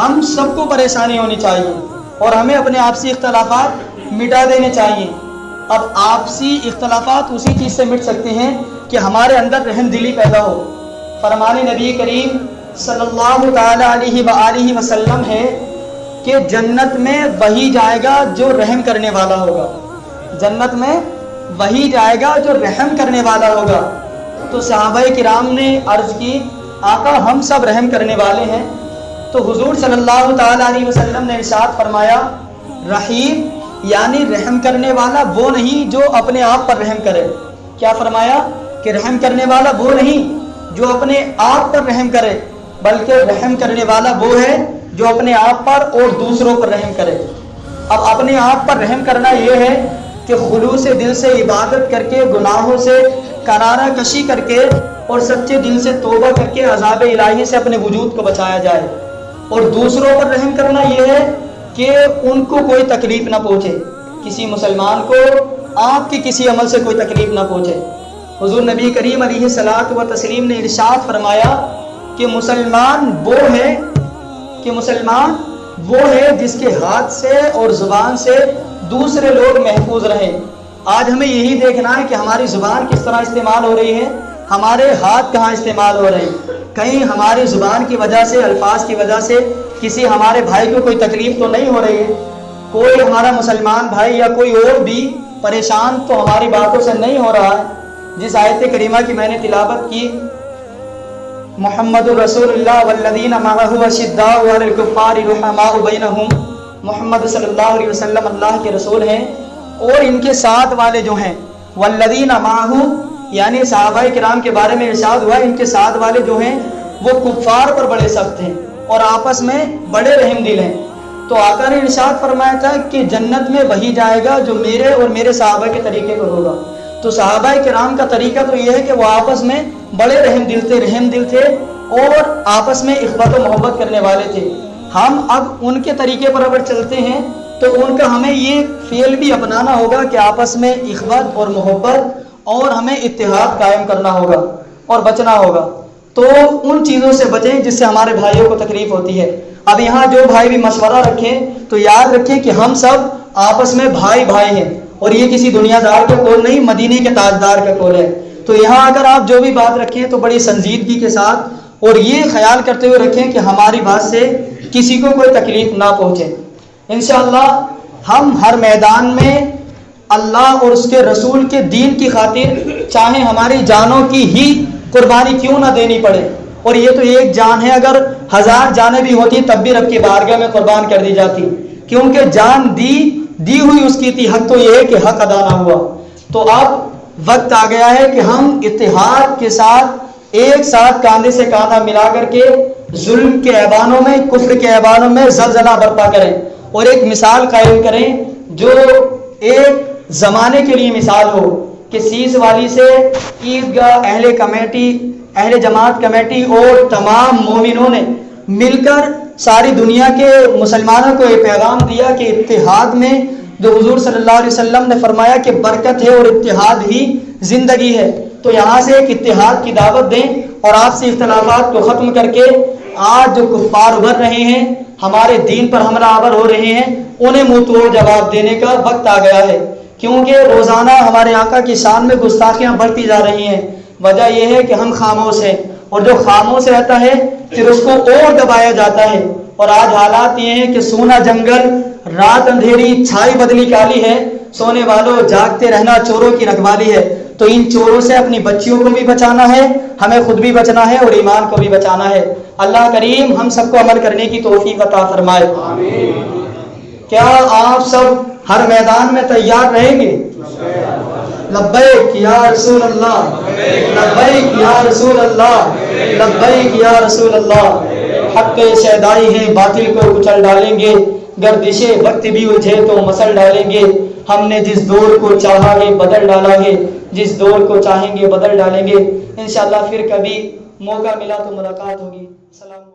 ہم سب کو پریشانی ہونی چاہیے اور ہمیں اپنے آپسی اختلافات مٹا دینے چاہیے۔ اب آپسی اختلافات اسی چیز سے مٹ سکتے ہیں کہ ہمارے اندر رحم دلی پیدا ہو۔ فرمان نبی کریم صلی اللہ تعالی علیہ وآلہ وسلم ہے کہ جنت میں وہی جائے گا جو رحم کرنے والا ہوگا، جنت میں وہی جائے گا جو رحم کرنے والا ہوگا۔ تو صحابہ کرام نے عرض کی آقا ہم سب رحم کرنے والے ہیں، تو حضور صلی اللہ تعالی علیہ وسلم نے ارشاد فرمایا رحیم یعنی رحم کرنے والا وہ نہیں جو اپنے آپ پر رحم کرے۔ کیا فرمایا کہ رحم کرنے والا وہ نہیں جو اپنے آپ پر رحم کرے، بلکہ رحم کرنے والا وہ ہے جو اپنے آپ پر اور دوسروں پر رحم کرے۔ اب اپنے آپ پر رحم کرنا یہ ہے کہ خلوص دل سے عبادت کر کے، گناہوں سے کنارہ کشی کر کے اور سچے دل سے توبہ کر کے عذاب الہی سے اپنے وجود کو بچایا جائے۔ اور دوسروں پر رحم کرنا یہ ہے کہ ان کو کوئی تکلیف نہ پہنچے، کسی مسلمان کو آپ کے کسی عمل سے کوئی تکلیف نہ پہنچے۔ حضور نبی کریم علیہ الصلوۃ والتسلیم نے ارشاد فرمایا کہ مسلمان وہ ہے جس کے ہاتھ سے اور زبان سے دوسرے لوگ محفوظ رہیں۔ آج ہمیں یہی دیکھنا ہے کہ ہماری زبان کس طرح استعمال ہو رہی ہے، ہمارے ہاتھ کہاں استعمال ہو رہے ہیں۔ کہیں ہماری زبان کی وجہ سے، الفاظ کی وجہ سے کسی ہمارے بھائی کو کوئی تکلیف تو نہیں ہو رہی ہے، کوئی ہمارا مسلمان بھائی یا کوئی اور بھی پریشان تو ہماری باتوں سے نہیں ہو رہا ہے۔ جس آیت کریمہ کی میں نے تلاوت کی، محمد رسول اللہ والذین معہ اشداء علی الکفار رحماء بینہم، محمد صلی اللہ علیہ وسلم اللہ کے رسول ہیں اور ان کے ساتھ والے جو ہیں والذین معہ یعنی صحابہ کرام کے بارے میں ارشاد ہوا ان کے ساتھ والے جو ہیں وہ کفار پر بڑے سخت ہیں اور آپس میں بڑے رحم دل ہیں۔ تو آقا نے ارشاد فرمایا تھا کہ جنت میں وہی جائے گا جو میرے اور میرے صحابہ کے طریقے پر ہوگا۔ تو صحابہ کرام کا طریقہ تو یہ ہے کہ وہ آپس میں بڑے رحم دل تھے اور آپس میں اخوت و محبت کرنے والے تھے۔ ہم اب ان کے طریقے پر اگر چلتے ہیں تو ان کا ہمیں یہ فعل بھی اپنانا ہوگا کہ آپس میں اخوت اور محبت اور ہمیں اتحاد قائم کرنا ہوگا اور بچنا ہوگا۔ تو ان چیزوں سے بچیں جس سے ہمارے بھائیوں کو تکلیف ہوتی ہے۔ اب یہاں جو بھائی بھی مشورہ رکھیں تو یاد رکھیں کہ ہم سب آپس میں بھائی ہیں اور یہ کسی دنیا دار کا قول نہیں، مدینے کے تاجدار کا قول ہے۔ تو یہاں اگر آپ جو بھی بات رکھیں تو بڑی سنجیدگی کے ساتھ اور یہ خیال کرتے ہوئے رکھیں کہ ہماری بات سے کسی کو کوئی تکلیف نہ پہنچے۔ انشاءاللہ ہم ہر میدان میں اللہ اور اس کے رسول کے دین کی خاطر چاہے ہماری جانوں کی ہی قربانی کیوں نہ دینی پڑے، اور یہ تو ایک جان ہے، اگر 1000 جانیں بھی ہوتی تب بھی رب کی بارگاہ میں قربان کر دی جاتی، کیونکہ جان دی ہوئی اس کی تھی، حق تو یہ ہے کہ حق ادا نہ ہوا۔ تو اب وقت آ گیا ہے کہ ہم اتحاد کے ساتھ ایک ساتھ کاندھے سے کاندھا ملا کر کے ظلم کے ایوانوں میں، کفر کے ایوانوں میں زلزلہ برپا کریں اور ایک مثال قائم کریں جو ایک زمانے کے لیے مثال ہو کہ سیس والی سے عیدگاہ اہل کمیٹی، اہل جماعت کمیٹی اور تمام مومنوں نے مل کر ساری دنیا کے مسلمانوں کو یہ پیغام دیا کہ اتحاد میں جو حضور صلی اللہ علیہ وسلم نے فرمایا کہ برکت ہے اور اتحاد ہی زندگی ہے۔ تو یہاں سے ایک اتحاد کی دعوت دیں اور آپ سے اختلافات کو ختم کر کے آج جو کفار ابھر رہے ہیں، ہمارے دین پر حملہ آور ہو رہے ہیں، انہیں منہ توڑ جواب دینے کا وقت آ گیا ہے، کیونکہ روزانہ ہمارے آقا کی شان میں گستاخیاں بڑھتی جا رہی ہیں۔ وجہ یہ ہے کہ ہم خاموش ہیں، اور جو خاموش رہتا ہے پھر اس کو اور دبایا جاتا ہے۔ اور آج حالات یہ ہیں کہ سونا جنگل، رات اندھیری، چھائی بدلی کالی ہے، سونے والوں جاگتے رہنا چوروں کی رکھوالی ہے۔ تو ان چوروں سے اپنی بچیوں کو بھی بچانا ہے، ہمیں خود بھی بچنا ہے اور ایمان کو بھی بچانا ہے۔ اللہ کریم ہم سب کو عمل کرنے کی توفیق عطا فرمائے۔ کیا آپ سب ہر میدان میں تیار رہیں گے؟ لبیک یا رسول اللہ، لبیک یا رسول اللہ، لبیک یا رسول اللہ۔ حق شیدائی ہے، باطل کو کچل ڈالیں گے، گردش وقت بھی الجھے تو مسل ڈالیں گے۔ ہم نے جس دور کو چاہا ہے بدل ڈالا ہے، جس دور کو چاہیں گے بدل ڈالیں گے۔ انشاءاللہ پھر کبھی موقع ملا تو ملاقات ہوگی۔ سلام۔